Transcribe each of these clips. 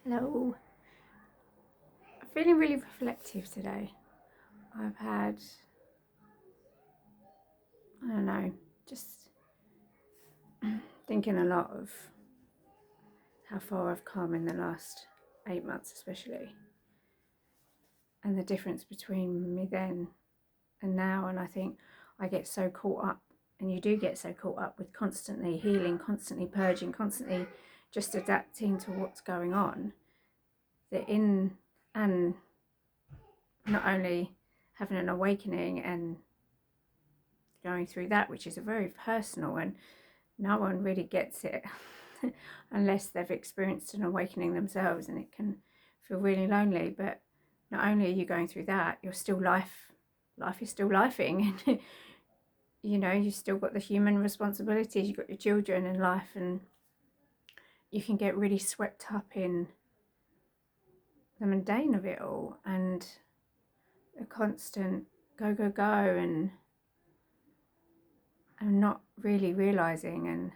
Hello. I'm feeling really reflective today. I've had, I don't know, just thinking a lot of how far I've come in the last 8 months, especially, and the difference between me then and now. And I think I get so caught up, and you do get so caught up with constantly healing, constantly purging, constantly just adapting to what's going on, that in and not only having an awakening and going through that, which is a very personal, and no one really gets it unless they've experienced an awakening themselves, and it can feel really lonely. But not only are you going through that, you're still life is still lifing, and you've still got the human responsibilities, you've got your children in life, and you can get really swept up in the mundane of it all, and a constant go go go, and I'm not really realizing. And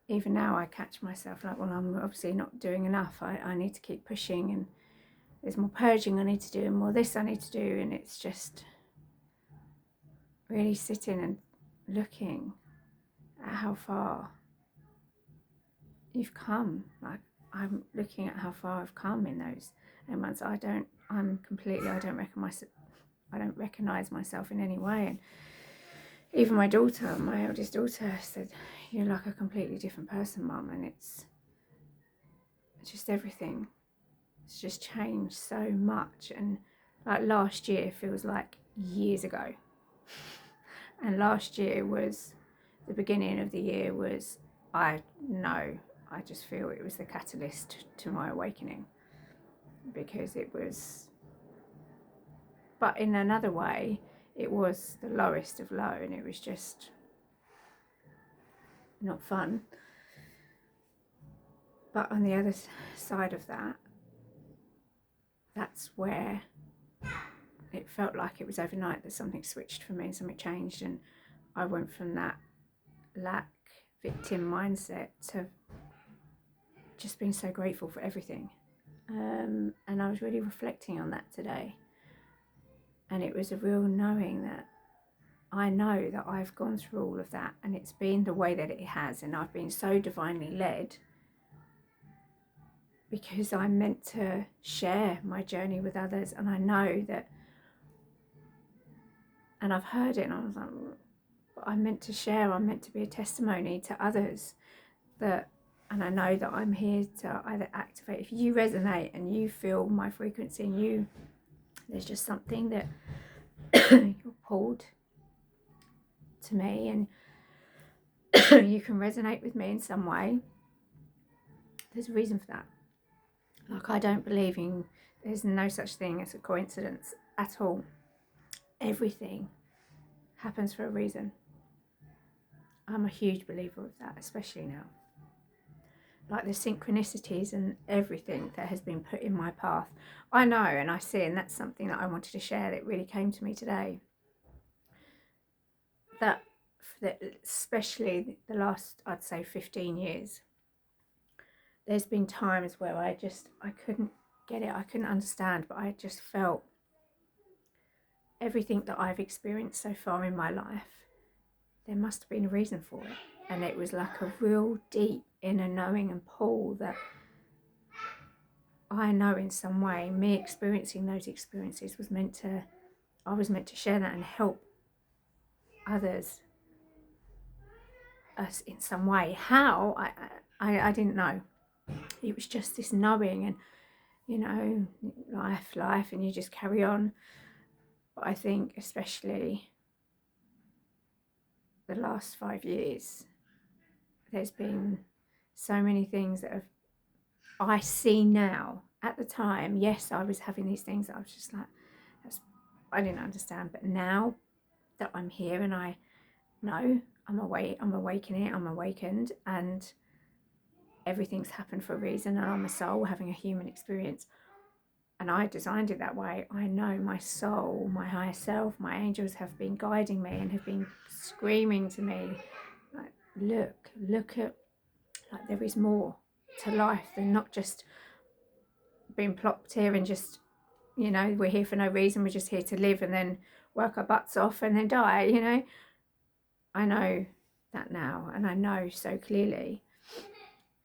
even now I catch myself like, well, I'm obviously not doing enough. I need to keep pushing, and there's more purging I need to do, and more this I need to do. And it's just really sitting and looking at how far you've come. Like, I'm looking at how far I've come in those 8 months. I don't recognize myself in any way. And even my daughter, my eldest daughter, said, "You're like a completely different person, Mum." And it's just everything. It's just changed so much. And like last year feels like years ago. And last year was, the beginning of the year was, I just feel it was the catalyst to my awakening, because it was, but in another way, it was the lowest of low, and it was just not fun. But on the other side of that, that's where it felt like it was overnight that something switched for me and something changed, and I went from that lack victim mindset to just being so grateful for everything. And I was really reflecting on that today, and it was a real knowing that I know that I've gone through all of that, and it's been the way that it has, and I've been so divinely led, because I'm meant to share my journey with others. And I know that, and I've heard it, and I was like, but I'm meant to share, I'm meant to be a testimony to others, that, and I know that I'm here to either activate, if you resonate and you feel my frequency, and there's just something that you're pulled to me, and you can resonate with me in some way, there's a reason for that. Like, I don't believe in, there's no such thing as a coincidence at all. Everything happens for a reason. I'm a huge believer of that, especially now. Like the synchronicities and everything that has been put in my path, I know and I see, and that's something that I wanted to share that really came to me today. That especially the last, I'd say 15 years, there's been times where I couldn't get it, I couldn't understand, but I just felt everything that I've experienced so far in my life, there must have been a reason for it. And it was like a real deep inner knowing and pull that I know in some way, me experiencing those experiences I was meant to share that and help others, us in some way. How? I didn't know. It was just this knowing, and life, and you just carry on. But I think especially the last 5 years, there's been so many things that I see now. At the time, yes, I was having these things that I was just like, I didn't understand. But now that I'm here and I know I'm awakening, I'm awakened, and everything's happened for a reason, and I'm a soul having a human experience, and I designed it that way. I know my soul, my higher self, my angels have been guiding me and have been screaming to me, like, look at, like, there is more to life than not just been plopped here and just, you know, we're here for no reason, we're just here to live and then work our butts off and then die, you know. I know that now, and I know so clearly.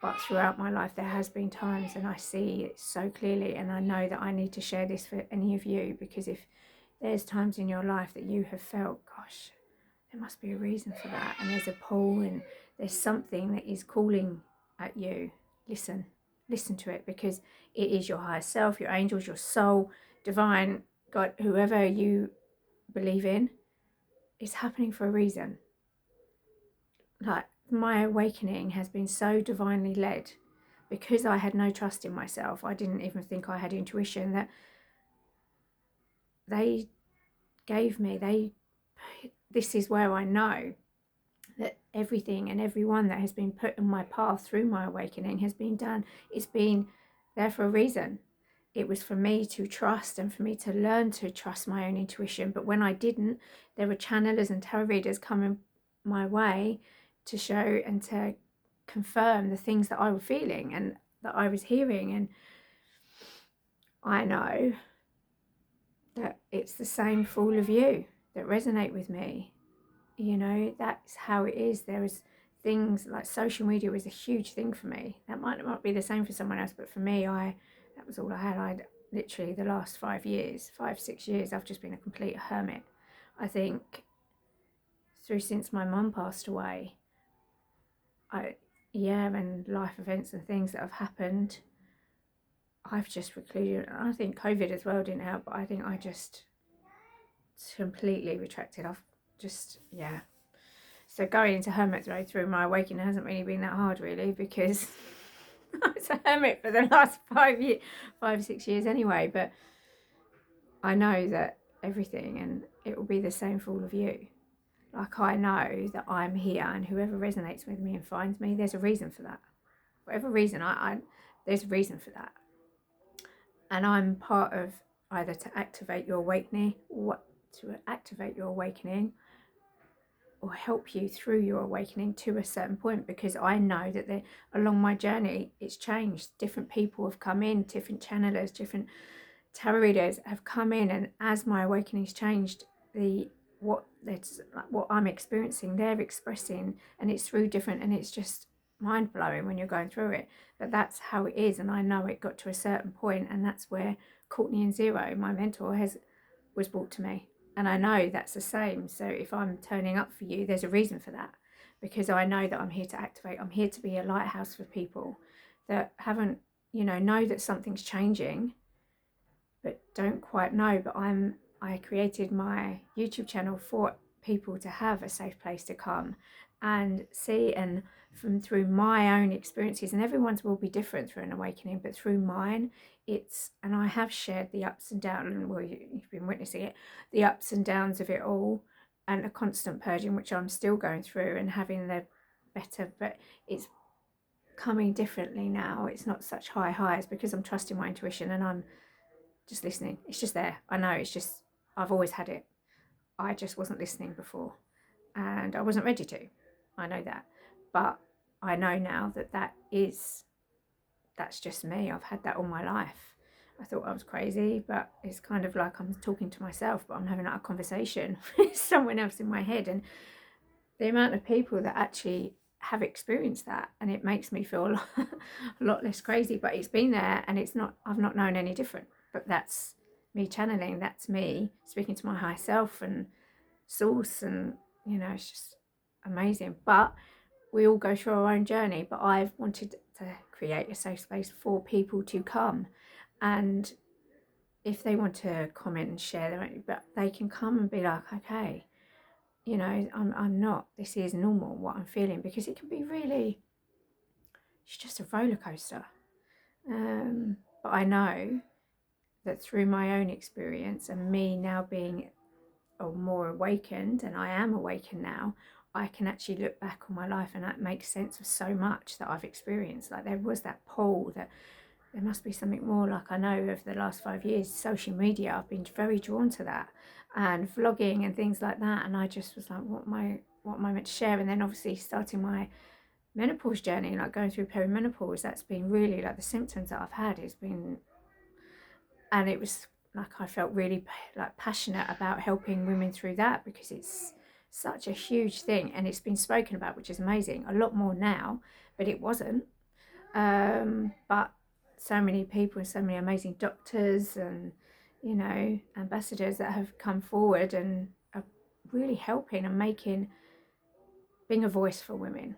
But throughout my life there has been times, and I see it so clearly, and I know that I need to share this for any of you, because if there's times in your life that you have felt, gosh, there must be a reason for that, and there's a pull and there's something that is calling at you, listen to it, because it is your higher self, your angels, your soul, divine, God, whoever you believe in. It's happening for a reason. Like, my awakening has been so divinely led, because I had no trust in myself. I didn't even think I had intuition, that they gave me, this is where I know that everything and everyone that has been put in my path through my awakening has been done. It's been there for a reason. It was for me to trust and for me to learn to trust my own intuition. But when I didn't, there were channelers and tarot readers coming my way to show and to confirm the things that I was feeling and that I was hearing. And I know that it's the same for all of you that resonate with me. You know, that's how it is. There was things like social media was a huge thing for me. That might not be the same for someone else, but for me, that was all I had. I'd literally, the last 5 years, 5-6 years, I've just been a complete hermit. I think since my mum passed away, and life events and things that have happened, I've just recluded. I think COVID as well didn't help, but I think I just completely retracted. I've just, So going into hermit mode through my awakening hasn't really been that hard, really, because I was a hermit for the last 5-6 years anyway. But I know that everything, and it will be the same for all of you. Like, I know that I'm here, and whoever resonates with me and finds me, there's a reason for that. Whatever reason, there's a reason for that. And I'm part of either to activate your awakening, or help you through your awakening to a certain point, because I know that along my journey it's changed. Different people have come in, different channelers, different tarot readers have come in, and as my awakening's changed, what I'm experiencing, they're expressing, and it's through different, and it's just mind-blowing when you're going through it. But that's how it is, and I know it got to a certain point, and that's where Courtney and Zero, my mentor, was brought to me. And I know that's the same. So if I'm turning up for you, there's a reason for that, because I know that I'm here to activate. I'm here to be a lighthouse for people that haven't, know that something's changing, but don't quite know. But I created my YouTube channel for people to have a safe place to come and see, and through my own experiences, and everyone's will be different through an awakening, but through mine, and I have shared the ups and downs, and well, you've been witnessing it, the ups and downs of it all, and a constant purging, which I'm still going through, and having the better, but it's coming differently now. It's not such high highs, because I'm trusting my intuition and I'm just listening. It's just there. I know, it's just, I've always had it. I just wasn't listening before, and I wasn't ready to. I know that, but I know now that that's just me. I've had that all my life. I thought I was crazy, but it's kind of like I'm talking to myself, but I'm having like a conversation with someone else in my head. And the amount of people that actually have experienced that, and it makes me feel a lot less crazy. But it's been there, and I've not known any different. But that's me channeling, that's me speaking to my higher self and source, and it's just amazing. But we all go through our own journey, but I've wanted to create a safe space for people to come, and if they want to comment and share them, but they can come and be like, okay, I'm not, this is normal what I'm feeling, because it can be really, it's just a roller coaster. But I know that through my own experience, and me now being more awakened, and I am awakened now, I can actually look back on my life and that makes sense of so much that I've experienced. Like, there was that pull that there must be something more. Like, I know over the last 5 years, social media, I've been very drawn to that, and vlogging and things like that. And I just was like, what am I meant to share? And then obviously starting my menopause journey, like going through perimenopause, that's been really, like, the symptoms that I've had, it's been And it was like I felt really like passionate about helping women through that, because it's such a huge thing and it's been spoken about, which is amazing, a lot more now, but it wasn't. But so many people and so many amazing doctors and, you know, ambassadors that have come forward and are really helping and being a voice for women,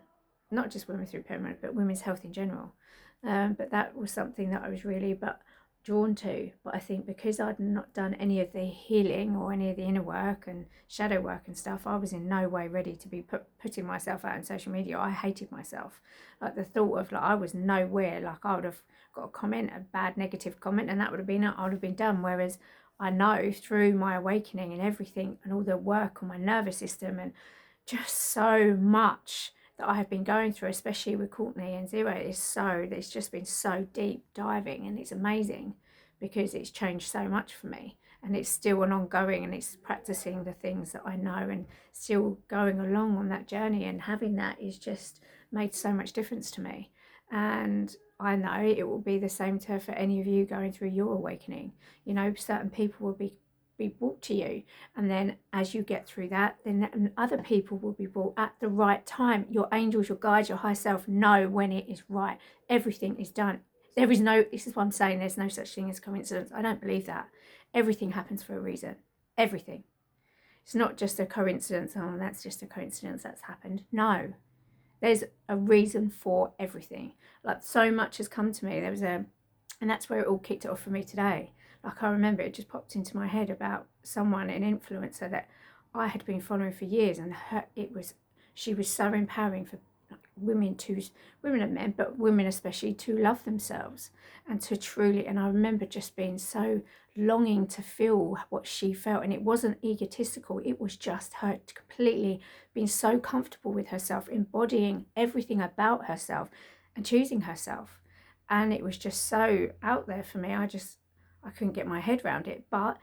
not just women through PERMA, but women's health in general. But that was something that I was really drawn to. But I think because I'd not done any of the healing or any of the inner work and shadow work and stuff, I was in no way ready to be putting myself out on social media. I hated myself. Like the thought of, like, I was nowhere, like I would have got a comment, a bad negative comment, and that would have been it. I would have been done. Whereas I know through my awakening and everything and all the work on my nervous system and just so much that I have been going through, especially with Courtney and Zero, it's just been so deep diving, and it's amazing because it's changed so much for me, and it's still an ongoing, and it's practicing the things that I know and still going along on that journey, and having that is just made so much difference to me. And I know it will be the same for any of you going through your awakening. You know, certain people will be brought to you, and then as you get through that, then other people will be brought at the right time. Your angels, your guides, your high self know when it is right. Everything is done. This is what I'm saying, there's no such thing as coincidence. I don't believe that. Everything happens for a reason. Everything. It's not just a coincidence. Oh, that's just a coincidence that's happened. No, there's a reason for everything. Like, so much has come to me. And that's where it all kicked off for me today. Like, I remember it just popped into my head about someone, an influencer that I had been following for years, and she was so empowering for women and men, but women especially, to love themselves and to truly. And I remember just being so longing to feel what she felt, and it wasn't egotistical. It was just her completely being so comfortable with herself, embodying everything about herself and choosing herself. And it was just so out there for me. I couldn't get my head around it, but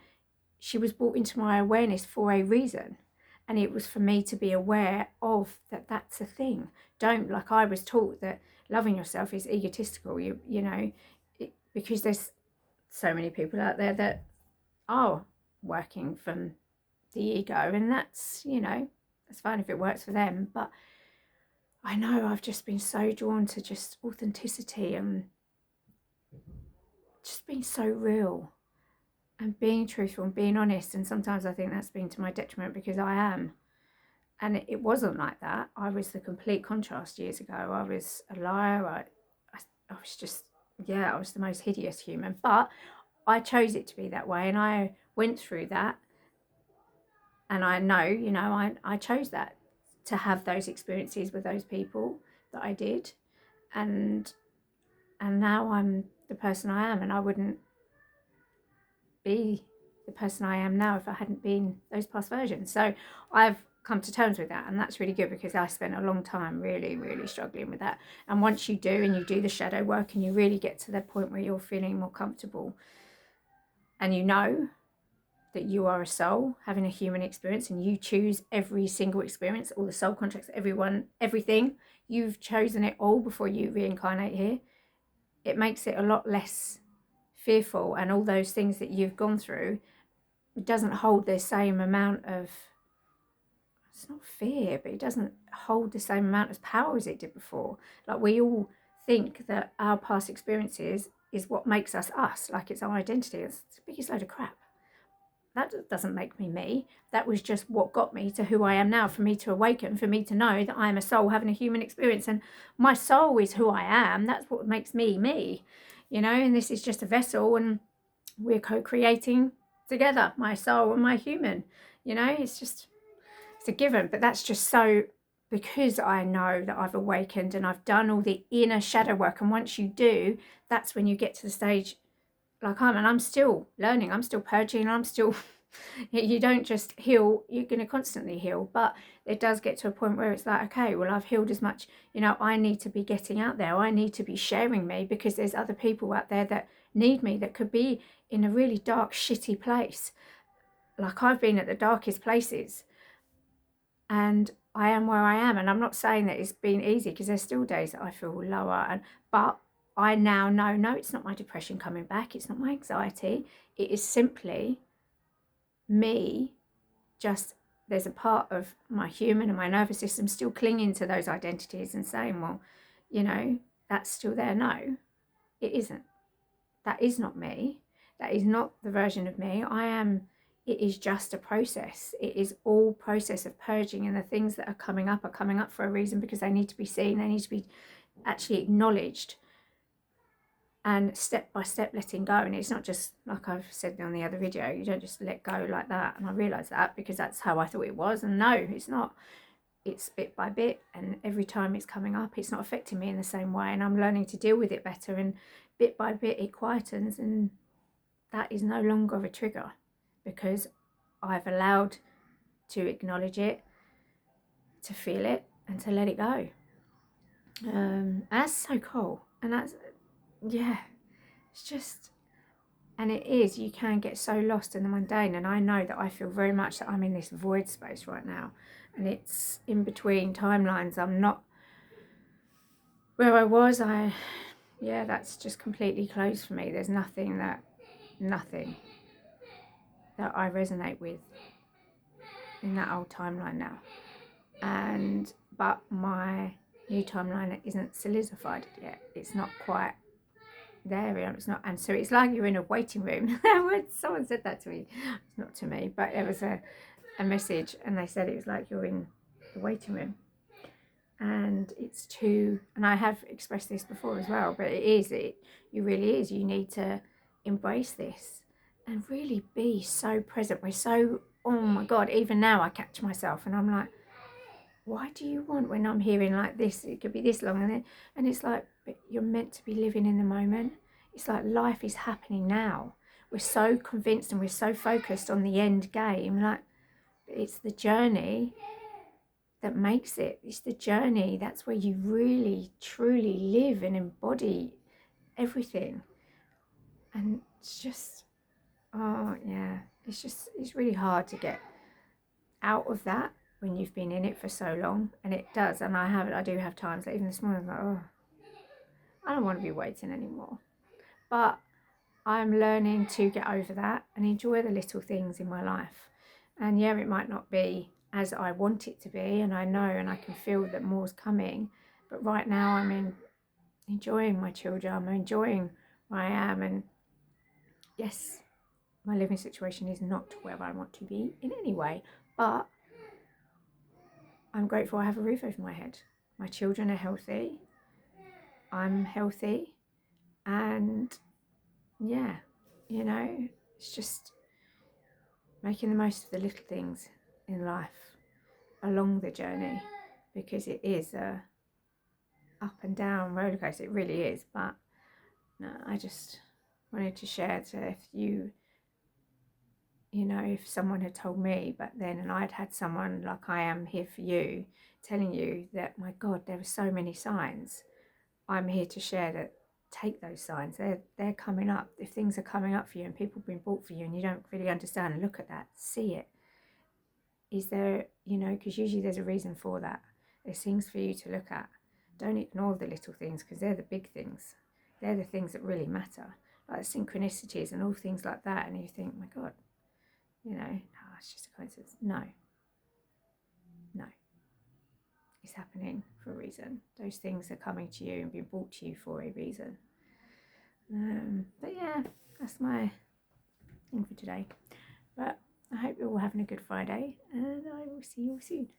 she was brought into my awareness for a reason. And it was for me to be aware of that. That's a thing. Don't, like I was taught that loving yourself is egotistical, because there's so many people out there that are working from the ego, and that's fine if it works for them. But I know I've just been so drawn to just authenticity and just being so real and being truthful and being honest. And sometimes I think that's been to my detriment, because I am. And it wasn't like that. I was the complete contrast years ago. I was a liar. I was just, I was the most hideous human. But I chose it to be that way, and I went through that. And I know, I chose that, to have those experiences with those people that I did. And now I'm the person I am, and I wouldn't be the person I am now if I hadn't been those past versions. So I've come to terms with that, and that's really good, because I spent a long time really, really struggling with that. And once you do, and you do the shadow work, and you really get to the point where you're feeling more comfortable, and you know that you are a soul having a human experience, and you choose every single experience, all the soul contracts, everything, you've chosen it all before you reincarnate here. It makes it a lot less fearful, and all those things that you've gone through, it doesn't hold the same amount of, it's not fear, but it doesn't hold the same amount of power as it did before. Like, we all think that our past experiences is what makes us us, like it's our identity. It's the biggest load of crap. That doesn't make me me. That was just what got me to who I am now, for me to awaken, for me to know that I am a soul having a human experience, and my soul is who I am. That's what makes me me, and this is just a vessel, and we're co-creating together, my soul and my human. It's a given. But that's just so, because I know that I've awakened and I've done all the inner shadow work. And once you do, that's when you get to the stage like I'm still learning, I'm still purging, I'm still, you don't just heal, you're going to constantly heal. But it does get to a point where it's like, okay, well, I've healed as much, I need to be getting out there. I need to be sharing me, because there's other people out there that need me, that could be in a really dark, shitty place. Like, I've been at the darkest places, and I am where I am. And I'm not saying that it's been easy, because there's still days that I feel lower, but I now know, no, it's not my depression coming back. It's not my anxiety. It is simply me. Just, there's a part of my human and my nervous system still clinging to those identities and saying, well, you know, that's still there. No, it isn't. That is not me. That is not the version of me. It is just a process. It is all process of purging, and the things that are coming up for a reason, because they need to be seen. They need to be actually acknowledged, and step by step letting go. And it's not just, like I've said on the other video, you don't just let go like that. And I realised that because that's how I thought it was, and no, it's not. It's bit by bit, and every time it's coming up, it's not affecting me in the same way, and I'm learning to deal with it better, and bit by bit it quietens, and that is no longer a trigger because I've allowed to acknowledge it, to feel it, and to let it go. And that's so cool. And that's, yeah, it's just, and it is, you can get so lost in the mundane. And I know that I feel very much that I'm in this void space right now, and it's in between timelines. I'm not where I was. Yeah, that's just completely closed for me. There's nothing that I resonate with in that old timeline now. But my new timeline isn't solidified yet. It's not quite there. It's not, and so it's like you're in a waiting room. Someone said that to me. It's not to me, but it was a message, and they said it was like you're in the waiting room. And it's too, and I have expressed this before as well, but it really is. You need to embrace this and really be so present. We're so, oh my God, even now I catch myself and I'm like, why do you want, when I'm hearing like this, it could be this long, and it's like, but you're meant to be living in the moment. It's like life is happening now. We're so convinced and we're so focused on the end game, like it's the journey that makes it. It's the journey. That's where you really truly live and embody everything. And it's just, oh yeah, it's really hard to get out of that when you've been in it for so long. And it does, and I do have times, like even this morning, I'm like, oh, I don't want to be waiting anymore. But I'm learning to get over that and enjoy the little things in my life. And yeah, it might not be as I want it to be, and I know and I can feel that more's coming, but right now I'm enjoying my children. I'm enjoying where I am, and yes, my living situation is not where I want to be in any way, but I'm grateful I have a roof over my head. My children are healthy, I'm healthy, and yeah, you know, it's just making the most of the little things in life along the journey, because it is a up and down roller coaster. It really is. But no, I just wanted to share to, if you know, if someone had told me back then, and I'd had someone like I am here for you telling you that, my God, there are so many signs. I'm here to share that. Take those signs. They're coming up. If things are coming up for you and people have been brought for you and you don't really understand, look at that, see it. Is there, you know, because usually there's a reason for that. There's things for you to look at. Don't ignore the little things, because they're the big things. They're the things that really matter, like synchronicities and all things like that. And you think, my God, you know, oh, it's just a coincidence. No, it's happening for a reason. Those things are coming to you and being brought to you for a reason. But yeah, that's my thing for today. But I hope you're all having a good Friday, and I will see you all soon.